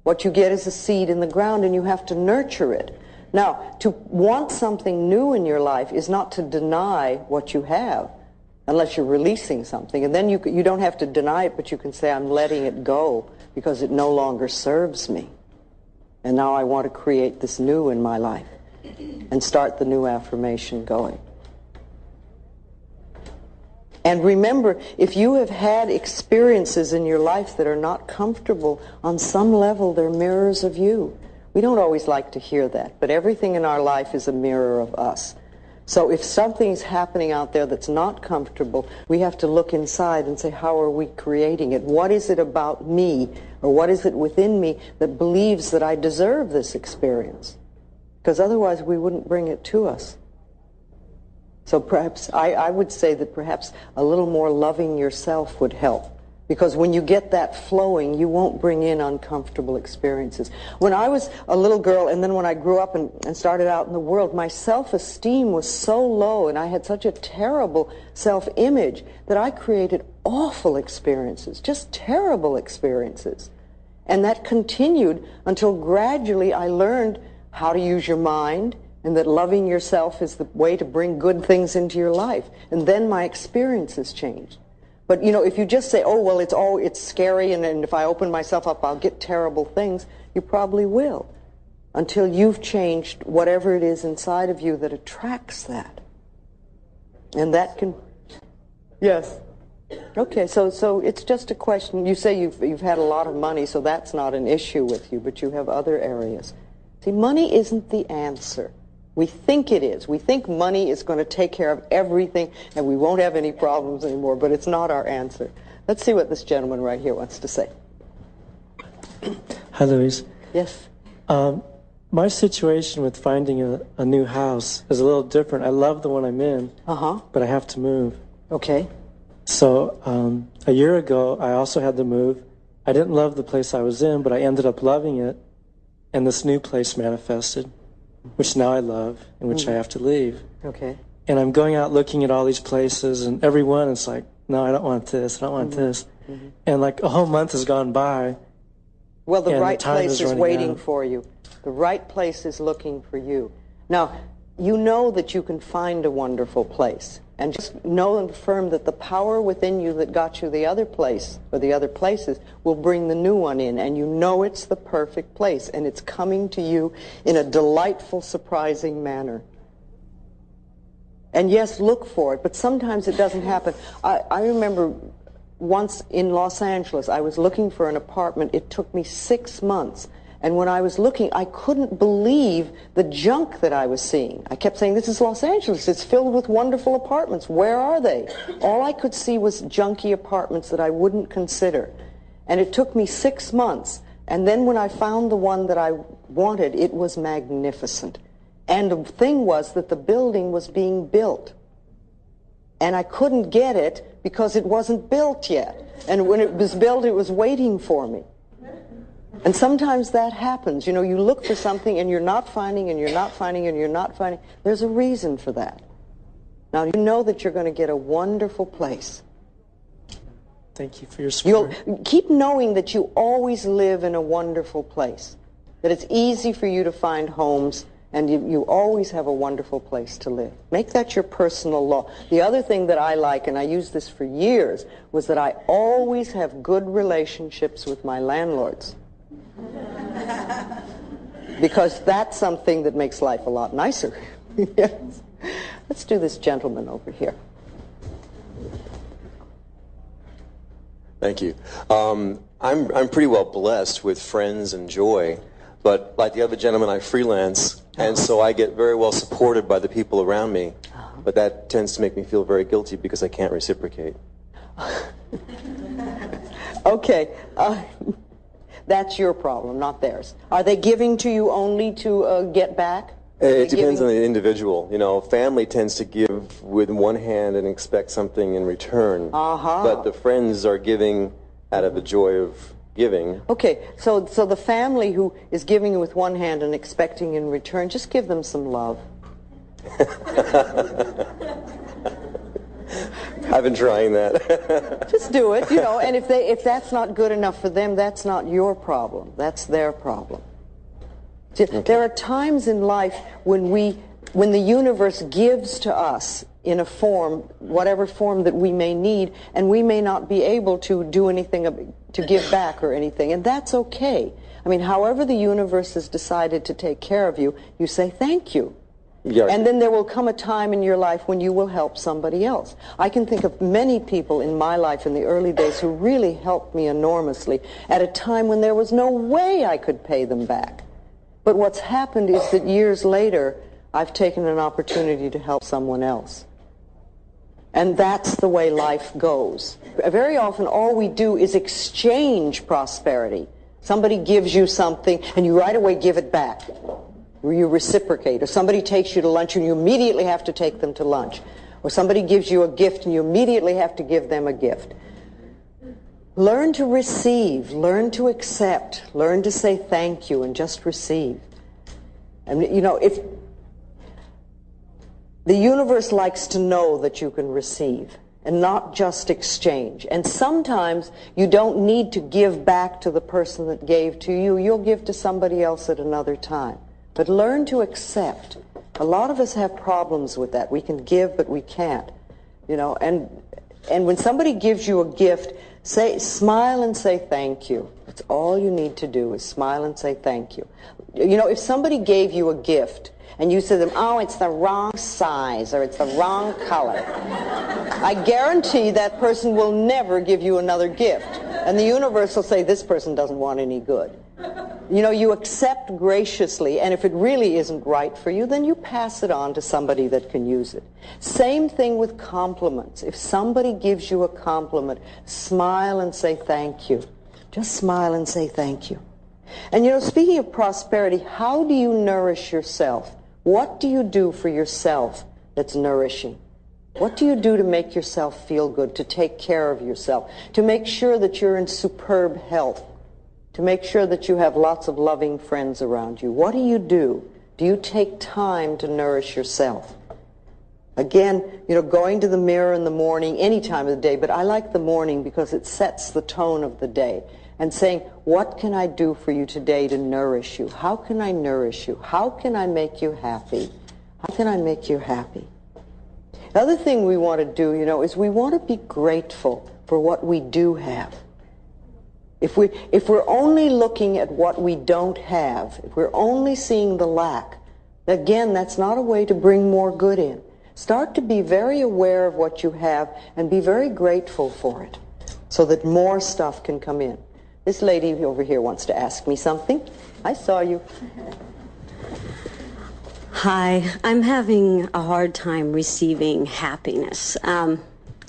Speaker 1: What you get is a seed in the ground, and you have to nurture it. Now, to want something new in your life is not to deny what you have, unless you're releasing something. And then you don't have to deny it, but you can say, I'm letting it go because it no longer serves me. And now I want to create this new in my life and start the new affirmation going. And remember, if you have had experiences in your life that are not comfortable, on some level they're mirrors of you. We don't always like to hear that, but everything in our life is a mirror of us. So if something's happening out there that's not comfortable, we have to look inside and say, how are we creating it? What is it about me, or what is it within me that believes that I deserve this experience? Because otherwise we wouldn't bring it to us. So perhaps, I would say that perhaps a little more loving yourself would help. Because when you get that flowing, you won't bring in uncomfortable experiences. When I was a little girl, and then when I grew up and started out in the world, my self-esteem was so low, and I had such a terrible self-image that I created awful experiences, just terrible experiences. And that continued until gradually I learned how to use your mind, and that loving yourself is the way to bring good things into your life. And then my experiences changed. But, you know, if you just say, oh, well, it's scary, and if I open myself up, I'll get terrible things, you probably will, until you've changed whatever it is inside of you that attracts that. And that can... Yes. Okay, so it's just a question. You say you've had a lot of money, so that's not an issue with you, but you have other areas. See, money isn't the answer. We think it is. We think money is going to take care of everything and we won't have any problems anymore, but it's not our answer. Let's see what this gentleman right here wants to say.
Speaker 9: Hi, Louise.
Speaker 1: Yes.
Speaker 9: My situation with finding a new house is a little different. I love the one I'm in, but I have to move.
Speaker 1: Okay.
Speaker 9: So a year ago, I also had to move. I didn't love the place I was in, but I ended up loving it, and this new place manifested, which now I love, and which I have to leave.
Speaker 1: Okay.
Speaker 9: And I'm going out looking at all these places, and every one is like, no, I don't want this, I don't want this. And like a whole month has gone by.
Speaker 1: Well, the right place is waiting for you. The right place is looking for you. Now, you know that you can find a wonderful place. And just know and affirm that the power within you that got you the other place, or the other places, will bring the new one in. And you know it's the perfect place. And it's coming to you in a delightful, surprising manner. And yes, look for it. But sometimes it doesn't happen. I remember once in Los Angeles, I was looking for an apartment. It took me 6 months. And when I was looking, I couldn't believe the junk that I was seeing. I kept saying, this is Los Angeles. It's filled with wonderful apartments. Where are they? All I could see was junky apartments that I wouldn't consider. And it took me 6 months. And then when I found the one that I wanted, it was magnificent. And the thing was that the building was being built. And I couldn't get it because it wasn't built yet. And when it was built, it was waiting for me. And sometimes that happens. You know, you look for something and you're not finding, and you're not finding, and you're not finding. There's a reason for that. Now, you know that you're going to get a wonderful place.
Speaker 9: Thank you for your support.
Speaker 1: You'll keep knowing that you always live in a wonderful place, that it's easy for you to find homes, and you always have a wonderful place to live. Make that your personal law. The other thing that I like, and I used this for years, was that I always have good relationships with my landlords. Because that's something that makes life a lot nicer. Yes. Let's do this gentleman over here.
Speaker 10: Thank you. I'm pretty well blessed with friends and joy, but like the other gentleman, I freelance, and so I get very well supported by the people around me, but that tends to make me feel very guilty because I can't reciprocate.
Speaker 1: Okay. That's your problem, not theirs. Are they giving to you only to get back?
Speaker 10: It depends on the individual. You know, family tends to give with one hand and expect something in return. But the friends are giving out of the joy of giving.
Speaker 1: Okay, so the family who is giving with one hand and expecting in return, just give them some love.
Speaker 10: I've been trying that.
Speaker 1: Just do it, you know, and if that's not good enough for them, that's not your problem. That's their problem. Okay. There are times in life when the universe gives to us in a form, whatever form that we may need, and we may not be able to do anything to give back or anything, and that's okay. I mean, however the universe has decided to take care of you, you say thank you.
Speaker 10: Yeah.
Speaker 1: And then there will come a time in your life when you will help somebody else. I can think of many people in my life in the early days who really helped me enormously at a time when there was no way I could pay them back. But what's happened is that years later, I've taken an opportunity to help someone else. And that's the way life goes. Very often, all we do is exchange prosperity. Somebody gives you something, and you right away give it back. You reciprocate. Or somebody takes you to lunch, and you immediately have to take them to lunch. Or somebody gives you a gift, and you immediately have to give them a gift. Learn to receive, learn to accept, learn to say thank you and just receive. And you know, if the universe likes to know that you can receive and not just exchange. And sometimes you don't need to give back to the person that gave to you. You'll give to somebody else at another time. But learn to accept. A lot of us have problems with that. We can give, but we can't. You know, and when somebody gives you a gift, smile and say thank you. That's all you need to do is smile and say thank you. You know, if somebody gave you a gift and you said to them, oh, it's the wrong size or it's the wrong color, I guarantee that person will never give you another gift. And the universe will say, this person doesn't want any good. You know, you accept graciously, and if it really isn't right for you, then you pass it on to somebody that can use it. Same thing with compliments. If somebody gives you a compliment, smile and say thank you. Just smile and say thank you. And you know, speaking of prosperity, how do you nourish yourself? What do you do for yourself that's nourishing? What do you do to make yourself feel good, to take care of yourself, to make sure that you're in superb health? To make sure that you have lots of loving friends around you. What do you do? Do you take time to nourish yourself? Again, you know, going to the mirror in the morning, any time of the day, but I like the morning because it sets the tone of the day. And saying, what can I do for you today to nourish you? How can I nourish you? How can I make you happy? How can I make you happy? The other thing we want to do, you know, is we want to be grateful for what we do have. If we're only looking at what we don't have, if we're only seeing the lack, again, that's not a way to bring more good in. Start to be very aware of what you have and be very grateful for it so that more stuff can come in. This lady over here wants to ask me something. I saw you.
Speaker 11: Hi, I'm having a hard time receiving happiness.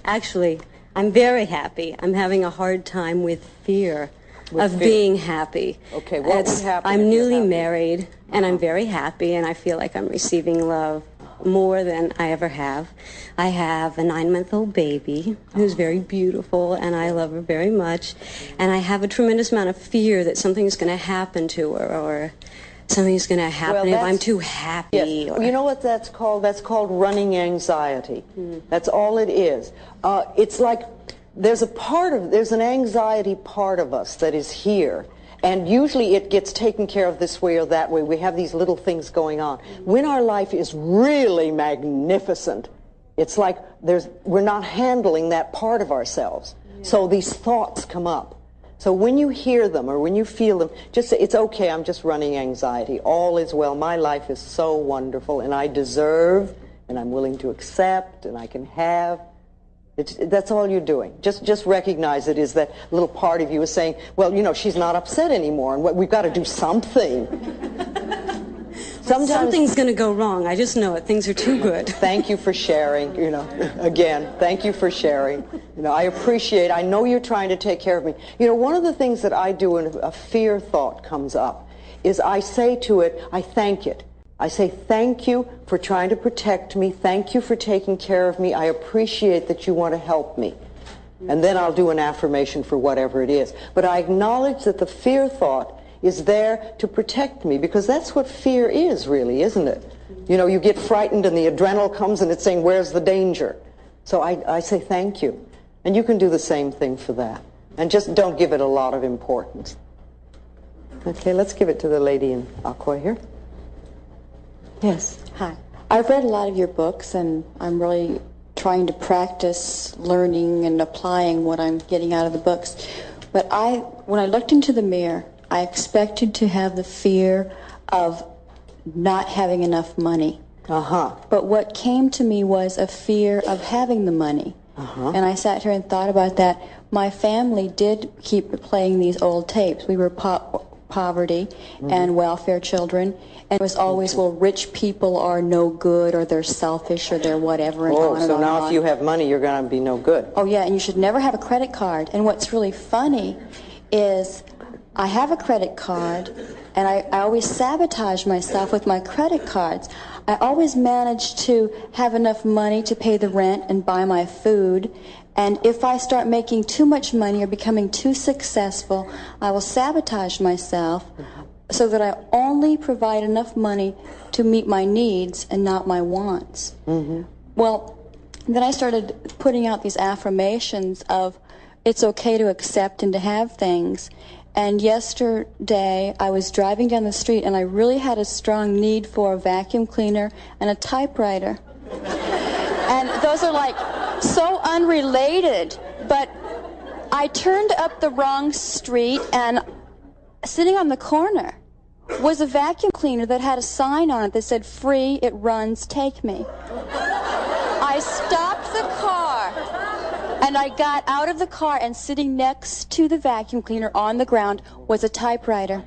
Speaker 11: Actually, I'm very happy. I'm having a hard time with fear of being happy.
Speaker 1: Okay, what would happen?
Speaker 11: I'm newly married, and I'm very happy, and I feel like I'm receiving love more than I ever have. I have a 9-month-old baby who's very beautiful, and I love her very much. And I have a tremendous amount of fear that something's going to happen to her, or something's going to happen if I'm too happy.
Speaker 1: Yes.
Speaker 11: Or...
Speaker 1: You know what that's called? That's called running anxiety. That's all it is. It's like there's an anxiety part of us that is here. And usually it gets taken care of this way or that way. We have these little things going on. When our life is really magnificent, it's like we're not handling that part of ourselves. So these thoughts come up. So when you hear them or when you feel them, just say, it's okay, I'm just running anxiety. All is well. My life is so wonderful, and I deserve, and I'm willing to accept, and I can have. That's all you're doing. Just recognize it is that little part of you is saying, well, you know, she's not upset anymore, and we've got to do something.
Speaker 11: something's going to go wrong. I just know it. Things are too good.
Speaker 1: Thank you for sharing, again, thank you for sharing. I appreciate, I know you're trying to take care of me. One of the things that I do when a fear thought comes up is I say to it, I thank it. I say, thank you for trying to protect me. Thank you for taking care of me. I appreciate that you want to help me. And then I'll do an affirmation for whatever it is. But I acknowledge that the fear thought is there to protect me, because that's what fear is, really, isn't it? You get frightened and the adrenaline comes and it's saying, where's the danger? So I say thank you. And you can do the same thing for that. And just don't give it a lot of importance. Okay, let's give it to the lady in aqua here.
Speaker 12: Yes. Hi. I've read a lot of your books, and I'm really trying to practice learning and applying what I'm getting out of the books. But when I looked into the mirror, I expected to have the fear of not having enough money. But what came to me was a fear of having the money. And I sat here and thought about that. My family did keep playing these old tapes. We were poverty and welfare children, and it was always, well, rich people are no good, or they're selfish, or they're whatever, and on and
Speaker 1: so
Speaker 12: on
Speaker 1: now
Speaker 12: and
Speaker 1: if
Speaker 12: on.
Speaker 1: you have money, you're going to be no good.
Speaker 12: Oh yeah, and you should never have a credit card. And what's really funny is I have a credit card, and I always sabotage myself with my credit cards. I always manage to have enough money to pay the rent and buy my food. And if I start making too much money or becoming too successful, I will sabotage myself so that I only provide enough money to meet my needs and not my wants. Well, then I started putting out these affirmations of it's okay to accept and to have things. And yesterday I was driving down the street and I really had a strong need for a vacuum cleaner and a typewriter. And those are like so unrelated, but I turned up the wrong street, and sitting on the corner was a vacuum cleaner that had a sign on it that said, free, it runs, take me. I stopped the car, and I got out of the car, and sitting next to the vacuum cleaner on the ground was a typewriter.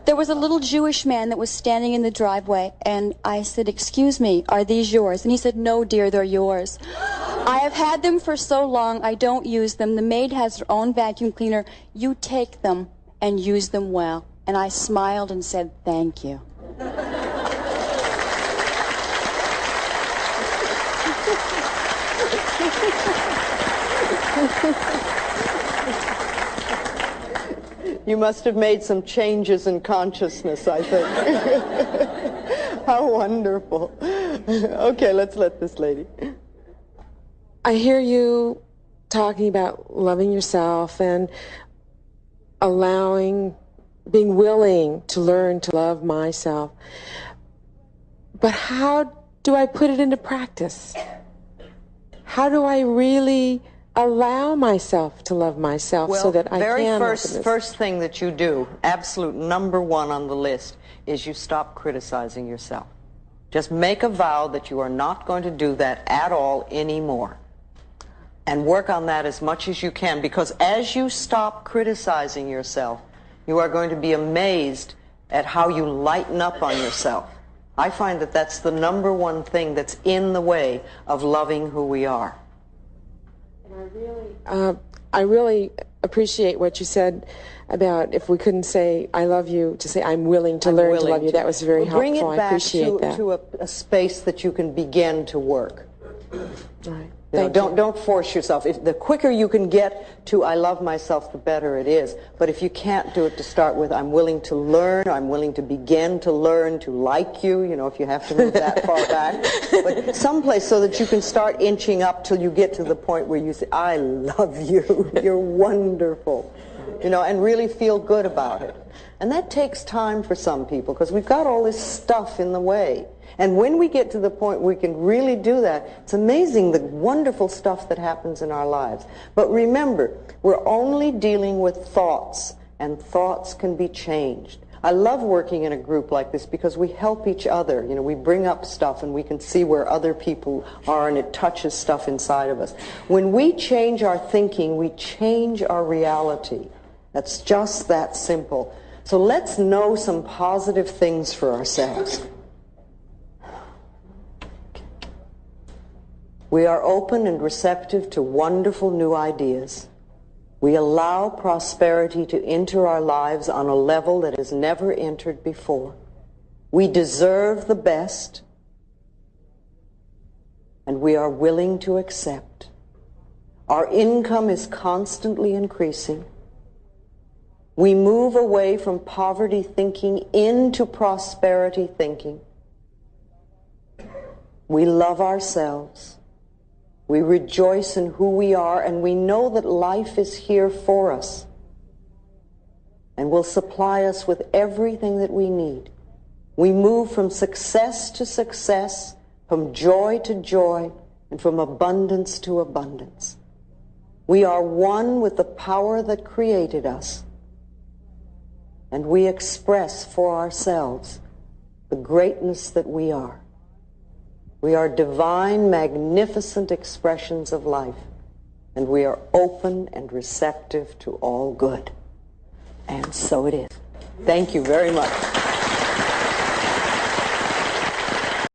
Speaker 12: There was a little Jewish man that was standing in the driveway, and I said, excuse me, are these yours? And he said, no, dear, they're yours. I have had them for so long, I don't use them. The maid has her own vacuum cleaner. You take them and use them well. And I smiled and said, thank you.
Speaker 1: You must have made some changes in consciousness, I think. How wonderful. Okay, let's let this lady.
Speaker 13: I hear you talking about loving yourself and being willing to learn to love myself. But how do I put it into practice? How do I really allow myself to love myself so that I can?
Speaker 1: First thing that you do, absolute number one on the list, is you stop criticizing yourself. Just make a vow that you are not going to do that at all anymore. And work on that as much as you can, because as you stop criticizing yourself, you are going to be amazed at how you lighten up on yourself. I find that that's the number one thing that's in the way of loving who we are.
Speaker 13: I really appreciate what you said about if we couldn't say I love you, to say I'm willing to learn to love you. That was very helpful.
Speaker 1: Bring it back
Speaker 13: I appreciate that.
Speaker 1: to a space that you can begin to work.
Speaker 13: All right.
Speaker 1: Don't force yourself. The quicker you can get to I love myself, the better it is. But if you can't do it to start with, I'm willing to learn, I'm willing to begin to learn to like you, if you have to move that far back. But someplace so that you can start inching up till you get to the point where you say, I love you, you're wonderful, and really feel good about it. And that takes time for some people, because we've got all this stuff in the way. And when we get to the point where we can really do that, it's amazing the wonderful stuff that happens in our lives. But remember, we're only dealing with thoughts, and thoughts can be changed. I love working in a group like this because we help each other. We bring up stuff and we can see where other people are, and it touches stuff inside of us. When we change our thinking, we change our reality. That's just that simple. So let's know some positive things for ourselves. We are open and receptive to wonderful new ideas. We allow prosperity to enter our lives on a level that has never entered before. We deserve the best, and we are willing to accept. Our income is constantly increasing. We move away from poverty thinking into prosperity thinking. We love ourselves. We rejoice in who we are, and we know that life is here for us and will supply us with everything that we need. We move from success to success, from joy to joy, and from abundance to abundance. We are one with the power that created us, and we express for ourselves the greatness that we are. We are divine, magnificent expressions of life, and we are open and receptive to all good. And so it is. Thank you very much.